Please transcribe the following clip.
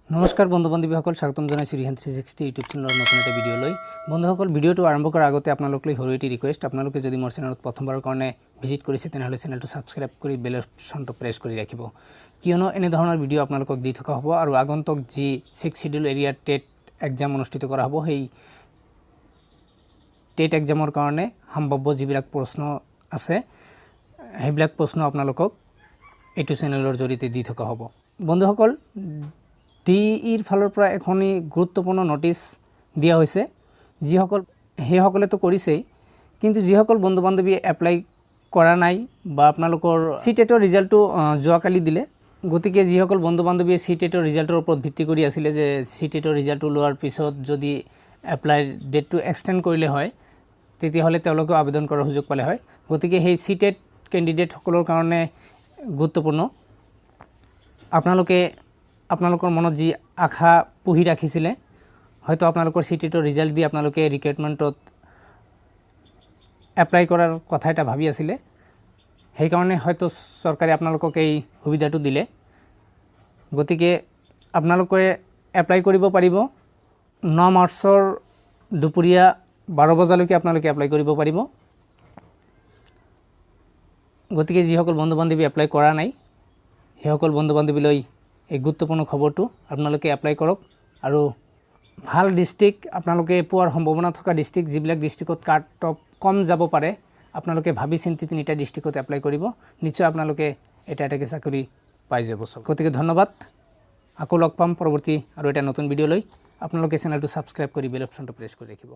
নমস্কাৰ বন্ধু বান্ধৱীসকল স্বাগতম জনাইছো ৰিহান 360 ইউটিউব চেনেলৰ নতুন এটা ভিডিঅ লৈ বন্ধুসকল ভিডিঅটো আৰম্ভ কৰাৰ আগতে আপোনালোকলৈ হৰুইটি ৰিকুৱেষ্ট আপোনালোকে যদি মোৰ চেনেলত প্ৰথমবাৰৰ কাৰণে ভিজিট কৰিছে তেনেহলে চেনেলটো সাবস্ক্ৰাইব কৰি বেল আইকনটো প্ৰেছ কৰি ৰাখিব কিয়নো এনে ধৰণৰ ভিডিঅ আপোনালোকক দি থকা হ'ব আৰু আগন্তুক যি 6 শিডিউল এৰিয়া টেট এক্সাম অনুষ্ঠিত কৰা হ'ব সেই টেট এক্সামৰ কাৰণে সম্ভাৱ্য যিবিলাক প্ৰশ্ন আছে সেইবিলাক প্ৰশ্ন আপোনালোকক এইটো চেনেলৰ জৰিয়তে দি থকা হ'ব বন্ধুসকল ডিইৰ ফালৰ পৰা এখনি গুৰুত্বপূৰ্ণ নোটিছ দিয়া হৈছে যিসকল হেসকলে তো কৰিছেই কিন্তু যিসকল বন্ধু বান্ধৱী এপ্লাই কৰা নাই বা আপোনালোকৰ সিটেটৰ ৰিজাল্টটো যোৱাকালি দিলে গতিকে যিসকল বন্ধু বান্ধৱীয়ে সিটেটৰ ৰিজাল্টৰ ওপৰত ভিত্তি কৰি আছিল যে সিটেটৰ ৰিজাল্টটো লোৱাৰ পিছত যদি এপ্লাই ডেটটো এক্সটেন্ড কৰিলে হয় তেতিয়া হলে তেওঁলোকে আবেদন কৰাৰ সুযোগ পালে হয় গতিকে সেই সিটেট ক্যান্ডিডেট সকলৰ কাৰণে গুৰুত্বপূৰ্ণ আপোনালোকৰ মনত যি আশা পুহি ৰাখিছিলে হয়তো আপোনালোকৰ সিটেটৰ ৰিজাল্ট দি আপোনালোকে ৰিক্ৰুটমেন্টত এপ্লাই কৰাৰ কথা এটা ভাবি আছিল সেই কাৰণে হয়তো চৰকাৰে আপোনালোকক এই সুবিধাটো দিলে গতিকে আপোনালোকে এপ্লাই কৰিব পাৰিব 9 মাৰ্চৰ দুপৰীয়া 12 বজালৈকে আপোনালোকে এপ্লাই কৰিব পাৰিব গতিকে যিসকল বন্ধু বান্ধৱী এপ্লাই কৰা নাই হেসকল বন্ধু বান্ধৱীলৈ এই গুৰুত্বপূৰ্ণ খবৰটো আপোনালোকে এপ্লাই কৰক আৰু ভাল ডিস্ট্ৰিক্ট আপোনালোকে পোৱাৰ সম্ভাৱনা থকা ডিস্ট্ৰিক্ট যিবিলাক ডিস্ট্ৰিক্টত কাট অফ কম যাব পাৰে আপোনালোকে ভাবি চিন্তি তিনিটা ডিস্ট্ৰিক্টত এপ্লাই কৰিব নিশ্চয় আপোনালোকে এটা চাকৰি পাই যাব গতিকে ধন্যবাদ আকৌ লগ পাম পৰৱৰ্তী আৰু এটা নতুন ভিডিঅ লৈ আপোনালোকে চেনেলটো সাবস্ক্ৰাইব কৰি বেল অপচনটো প্ৰেছ কৰি ৰাখিব